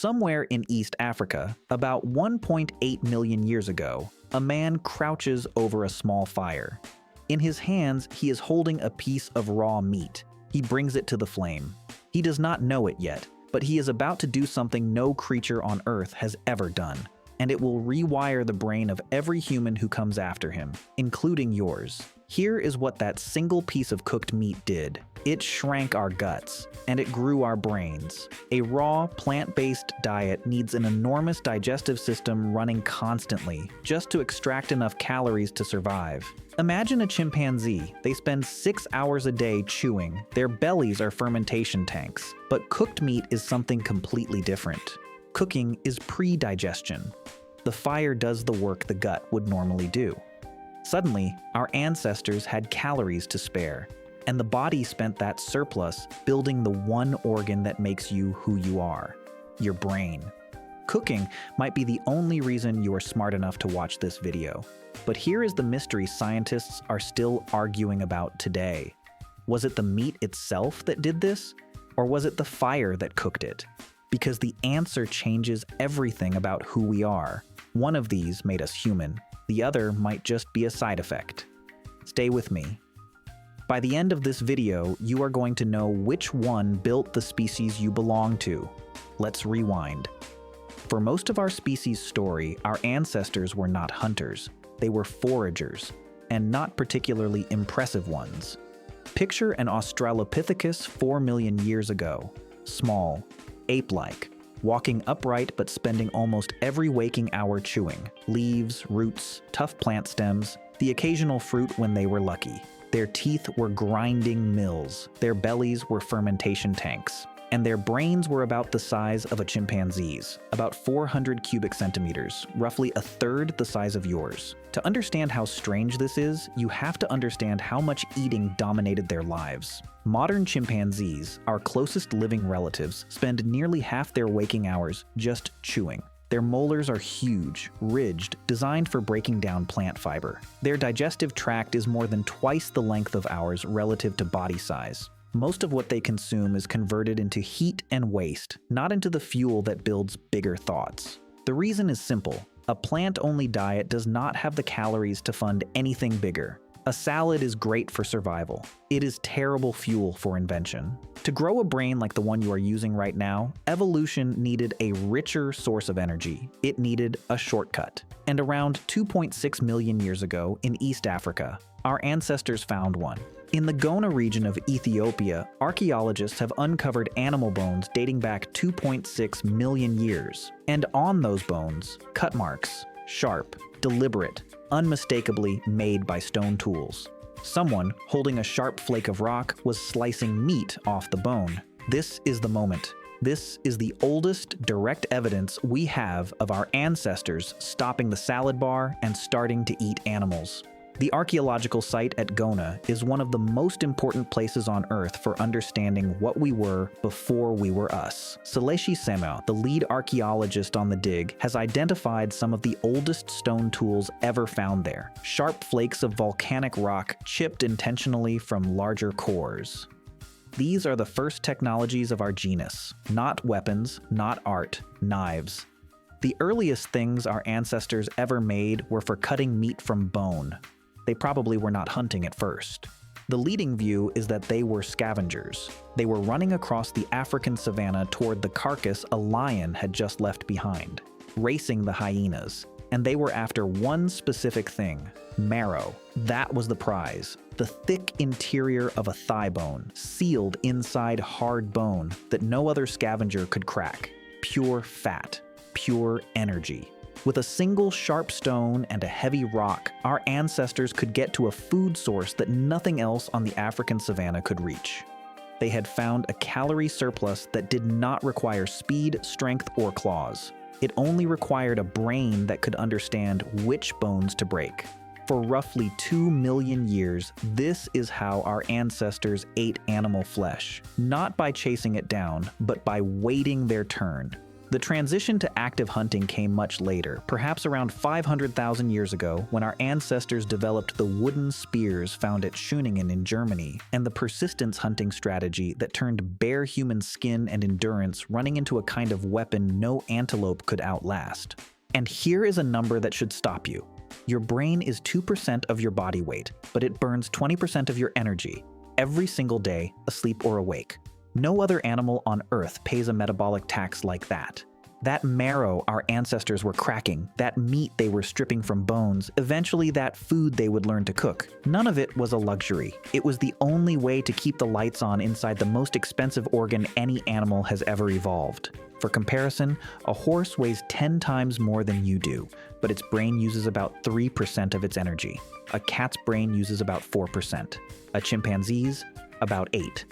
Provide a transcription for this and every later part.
Somewhere in East Africa, about 1.8 million years ago, a man crouches over a small fire. In his hands, he is holding a piece of raw meat. He brings it to the flame. He does not know it yet, but he is about to do something no creature on Earth has ever done, and it will rewire the brain of every human who comes after him, including yours. Here is what that single piece of cooked meat did. It shrank our guts, and it grew our brains. A raw, plant-based diet needs an enormous digestive system running constantly, just to extract enough calories to survive. Imagine a chimpanzee. They spend 6 hours a day chewing. Their bellies are fermentation tanks. But cooked meat is something completely different. Cooking is pre-digestion. The fire does the work the gut would normally do. Suddenly, our ancestors had calories to spare, and the body spent that surplus building the one organ that makes you who you are, your brain. Cooking might be the only reason you are smart enough to watch this video, but here is the mystery scientists are still arguing about today. Was it the meat itself that did this, or was it the fire that cooked it? Because the answer changes everything about who we are. One of these made us human. The other might just be a side effect. Stay with me. By the end of this video, you are going to know which one built the species you belong to. Let's rewind. For most of our species' story, our ancestors were not hunters. They were foragers, and not particularly impressive ones. Picture an Australopithecus 4 million years ago. Small, ape-like, walking upright but spending almost every waking hour chewing. Leaves, roots, tough plant stems, the occasional fruit when they were lucky. Their teeth were grinding mills, their bellies were fermentation tanks, and their brains were about the size of a chimpanzee's, about 400 cubic centimeters, roughly a third the size of yours. To understand how strange this is, you have to understand how much eating dominated their lives. Modern chimpanzees, our closest living relatives, spend nearly half their waking hours just chewing. Their molars are huge, ridged, designed for breaking down plant fiber. Their digestive tract is more than twice the length of ours relative to body size. Most of what they consume is converted into heat and waste, not into the fuel that builds bigger thoughts. The reason is simple. A plant-only diet does not have the calories to fund anything bigger. A salad is great for survival. It is terrible fuel for invention. To grow a brain like the one you are using right now, evolution needed a richer source of energy. It needed a shortcut. And around 2.6 million years ago in East Africa, our ancestors found one. In the Gona region of Ethiopia, archaeologists have uncovered animal bones dating back 2.6 million years. And on those bones, cut marks, sharp, deliberate, unmistakably made by stone tools. Someone, holding a sharp flake of rock, was slicing meat off the bone. This is the moment. This is the oldest direct evidence we have of our ancestors stopping the salad bar and starting to eat animals. The archaeological site at Gona is one of the most important places on Earth for understanding what we were before we were us. Sileshi Semaw, the lead archaeologist on the dig, has identified some of the oldest stone tools ever found there. Sharp flakes of volcanic rock chipped intentionally from larger cores. These are the first technologies of our genus. Not weapons, not art, knives. The earliest things our ancestors ever made were for cutting meat from bone. They probably were not hunting at first. The leading view is that they were scavengers. They were running across the African savanna toward the carcass a lion had just left behind, racing the hyenas. And they were after one specific thing: marrow. That was the prize. The thick interior of a thigh bone, sealed inside hard bone that no other scavenger could crack. Pure fat, pure energy. With a single sharp stone and a heavy rock, our ancestors could get to a food source that nothing else on the African savanna could reach. They had found a calorie surplus that did not require speed, strength, or claws. It only required a brain that could understand which bones to break. For roughly 2 million years, this is how our ancestors ate animal flesh, not by chasing it down, but by waiting their turn. The transition to active hunting came much later, perhaps around 500,000 years ago, when our ancestors developed the wooden spears found at Schöningen in Germany, and the persistence hunting strategy that turned bare human skin and endurance running into a kind of weapon no antelope could outlast. And here is a number that should stop you. Your brain is 2% of your body weight, but it burns 20% of your energy, every single day, asleep or awake. No other animal on Earth pays a metabolic tax like that. That marrow our ancestors were cracking, that meat they were stripping from bones, eventually that food they would learn to cook, none of it was a luxury. It was the only way to keep the lights on inside the most expensive organ any animal has ever evolved. For comparison, a horse weighs 10 times more than you do, but its brain uses about 3% of its energy. A cat's brain uses about 4%. A chimpanzee's, about 8%.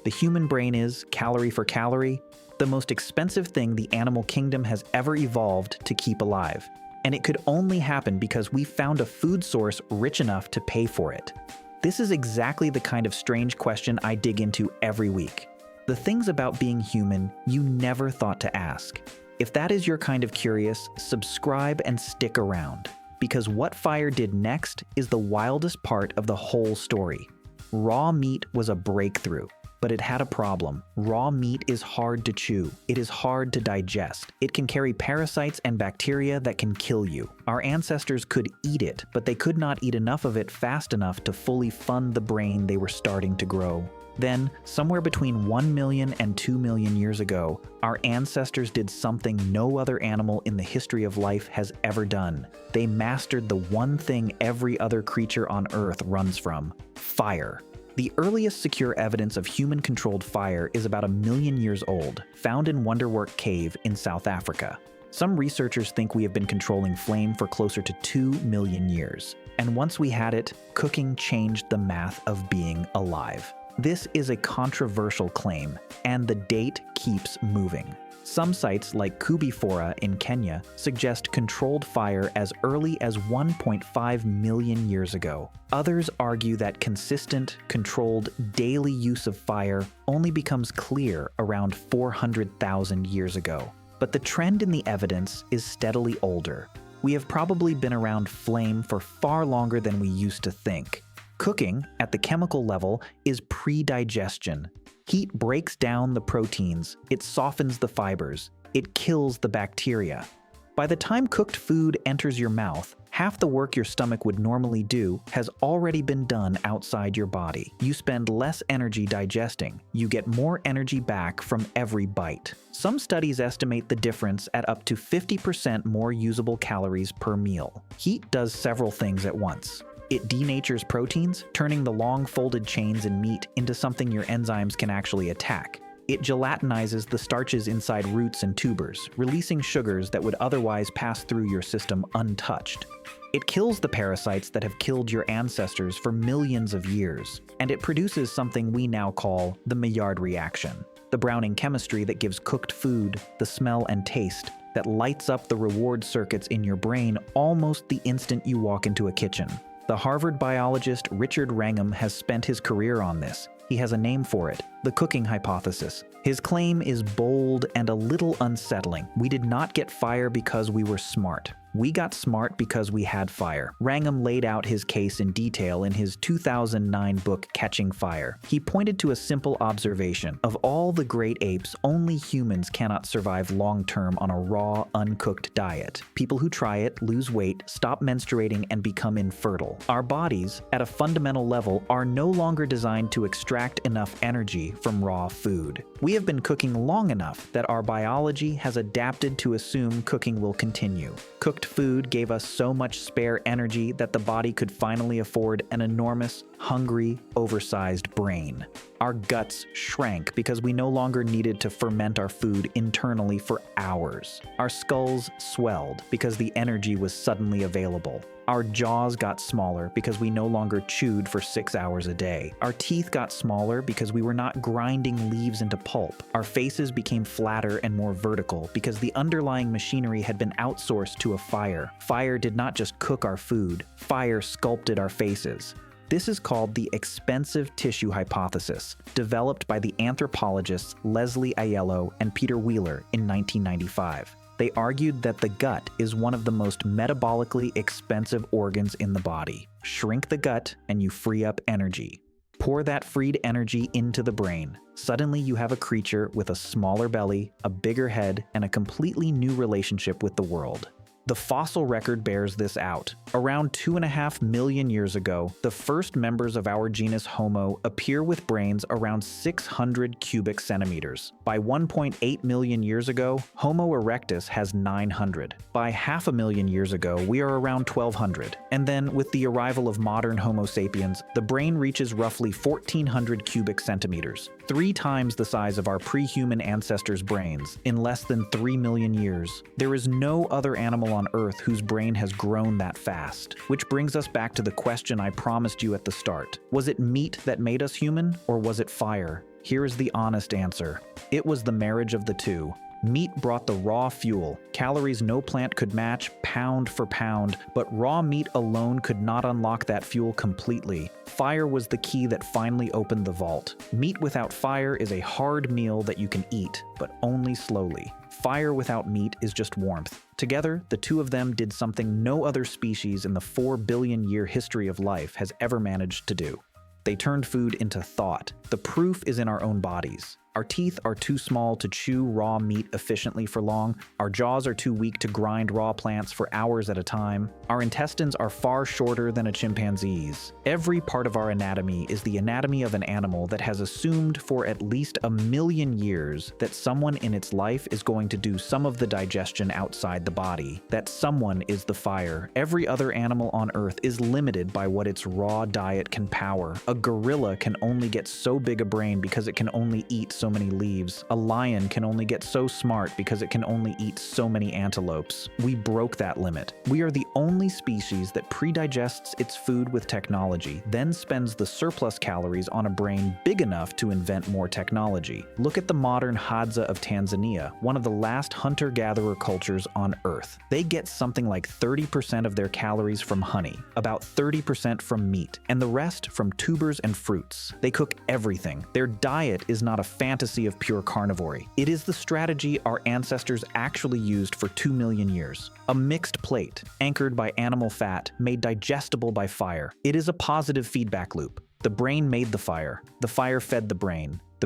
The human brain is, calorie for calorie, the most expensive thing the animal kingdom has ever evolved to keep alive. And it could only happen because we found a food source rich enough to pay for it. This is exactly the kind of strange question I dig into every week. The things about being human you never thought to ask. If that is your kind of curious, subscribe and stick around. Because what fire did next is the wildest part of the whole story. Raw meat was a breakthrough. But it had a problem. Raw meat is hard to chew. It is hard to digest. It can carry parasites and bacteria that can kill you. Our ancestors could eat it, but they could not eat enough of it fast enough to fully fund the brain they were starting to grow. Then, somewhere between 1 million and 2 million years ago, our ancestors did something no other animal in the history of life has ever done. They mastered the one thing every other creature on Earth runs from: fire. The earliest secure evidence of human-controlled fire is about 1 million years old, found in Wonderwerk Cave in South Africa. Some researchers think we have been controlling flame for closer to 2 million years. And once we had it, cooking changed the math of being alive. This is a controversial claim, and the date keeps moving. Some sites, like Kubifora in Kenya, suggest controlled fire as early as 1.5 million years ago. Others argue that consistent, controlled, daily use of fire only becomes clear around 400,000 years ago. But the trend in the evidence is steadily older. We have probably been around flame for far longer than we used to think. Cooking, at the chemical level, is pre-digestion. Heat breaks down the proteins, it softens the fibers, it kills the bacteria. By the time cooked food enters your mouth, half the work your stomach would normally do has already been done outside your body. You spend less energy digesting. You get more energy back from every bite. Some studies estimate the difference at up to 50% more usable calories per meal. Heat does several things at once. It denatures proteins, turning the long folded chains in meat into something your enzymes can actually attack. It gelatinizes the starches inside roots and tubers, releasing sugars that would otherwise pass through your system untouched. It kills the parasites that have killed your ancestors for millions of years, and it produces something we now call the Maillard reaction, the Browning chemistry that gives cooked food the smell and taste that lights up the reward circuits in your brain almost the instant you walk into a kitchen. The Harvard biologist Richard Wrangham has spent his career on this. He has a name for it, the cooking hypothesis. His claim is bold and a little unsettling. We did not get fire because we were smart. We got smart because we had fire. Wrangham laid out his case in detail in his 2009 book, Catching Fire. He pointed to a simple observation. Of all the great apes, only humans cannot survive long-term on a raw, uncooked diet. People who try it lose weight, stop menstruating, and become infertile. Our bodies, at a fundamental level, are no longer designed to extract enough energy from raw food. We have been cooking long enough that our biology has adapted to assume cooking will continue. Cooked food gave us so much spare energy that the body could finally afford an enormous, hungry, oversized brain. Our guts shrank because we no longer needed to ferment our food internally for hours. Our skulls swelled because the energy was suddenly available. Our jaws got smaller because we no longer chewed for 6 hours a day. Our teeth got smaller because we were not grinding leaves into pulp. Our faces became flatter and more vertical because the underlying machinery had been outsourced to a fire. Fire did not just cook our food, fire sculpted our faces. This is called the expensive tissue hypothesis, developed by the anthropologists Leslie Aiello and Peter Wheeler in 1995. They argued that the gut is one of the most metabolically expensive organs in the body. Shrink the gut and you free up energy. Pour that freed energy into the brain. Suddenly you have a creature with a smaller belly, a bigger head, and a completely new relationship with the world. The fossil record bears this out. Around 2.5 million years ago, the first members of our genus Homo appear with brains around 600 cubic centimeters. By 1.8 million years ago, Homo erectus has 900. By 500,000 years ago, we are around 1,200. And then, with the arrival of modern Homo sapiens, the brain reaches roughly 1,400 cubic centimeters, 3 times the size of our pre-human ancestors' brains, in less than 3 million years. There is no other animal on Earth whose brain has grown that fast. Which brings us back to the question I promised you at the start. Was it meat that made us human, or was it fire? Here is the honest answer. It was the marriage of the two. Meat brought the raw fuel, calories no plant could match pound for pound, but raw meat alone could not unlock that fuel completely. Fire was the key that finally opened the vault. Meat without fire is a hard meal that you can eat, but only slowly. Fire without meat is just warmth. Together, the two of them did something no other species in the 4 billion year history of life has ever managed to do. They turned food into thought. The proof is in our own bodies. Our teeth are too small to chew raw meat efficiently for long. Our jaws are too weak to grind raw plants for hours at a time. Our intestines are far shorter than a chimpanzee's. Every part of our anatomy is the anatomy of an animal that has assumed for at least 1 million years that someone in its life is going to do some of the digestion outside the body. That someone is the fire. Every other animal on Earth is limited by what its raw diet can power. A gorilla can only get so big a brain because it can only eat so many leaves. A lion can only get so smart because it can only eat so many antelopes. We broke that limit. We are the only species that pre-digests its food with technology, then spends the surplus calories on a brain big enough to invent more technology. Look at the modern Hadza of Tanzania, one of the last hunter-gatherer cultures on Earth. They get something like 30% of their calories from honey, about 30% from meat, and the rest from tubers and fruits. They cook everything. Their diet is not a fantasy of pure carnivory. It is the strategy our ancestors actually used for 2 million years. A mixed plate, anchored by animal fat, made digestible by fire. It is a positive feedback loop. The brain made the fire fed the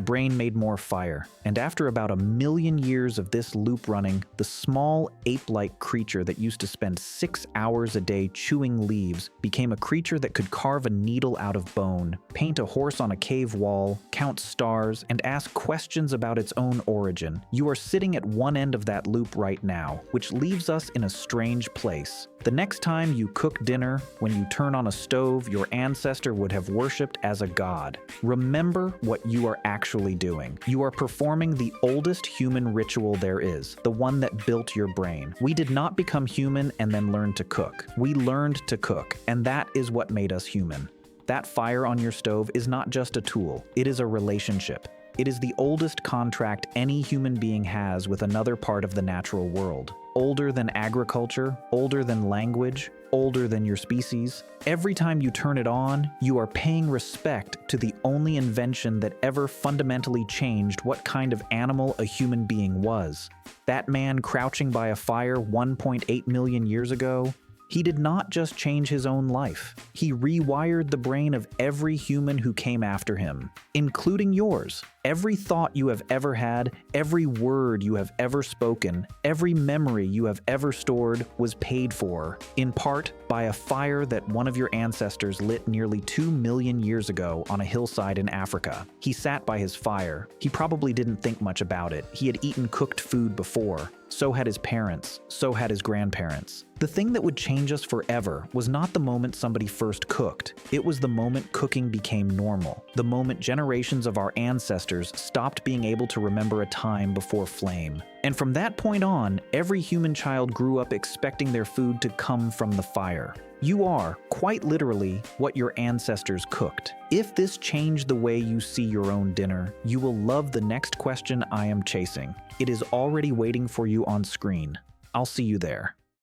brain made more fire, and after about 1 million years of this loop running, the small ape-like creature that used to spend 6 hours a day chewing leaves became a creature that could carve a needle out of bone, paint a horse on a cave wall, count stars, and ask questions about its own origin. You are sitting at one end of that loop right now, which leaves us in a strange place. The next time you cook dinner, when you turn on a stove your ancestor would have worshipped as a god. Remember what you are actually doing. You are performing the oldest human ritual there is, the one that built your brain. We did not become human and then learn to cook. We learned to cook, and that is what made us human. That fire on your stove is not just a tool, it is a relationship. It is the oldest contract any human being has with another part of the natural world. Older than agriculture, older than language, older than your species. Every time you turn it on, you are paying respect to the only invention that ever fundamentally changed what kind of animal a human being was. That man crouching by a fire 1.8 million years ago, he did not just change his own life. He rewired the brain of every human who came after him, including yours. Every thought you have ever had, every word you have ever spoken, every memory you have ever stored was paid for, in part, by a fire that one of your ancestors lit nearly 2 million years ago on a hillside in Africa. He sat by his fire. He probably didn't think much about it. He had eaten cooked food before. So had his parents. So had his grandparents. The thing that would change us forever was not the moment somebody first cooked. It was the moment cooking became normal. The moment generations of our ancestors stopped being able to remember a time before flame. And from that point on, every human child grew up expecting their food to come from the fire. You are, quite literally, what your ancestors cooked. If this changed the way you see your own dinner, you will love the next question I am chasing. It is already waiting for you on screen. I'll see you there.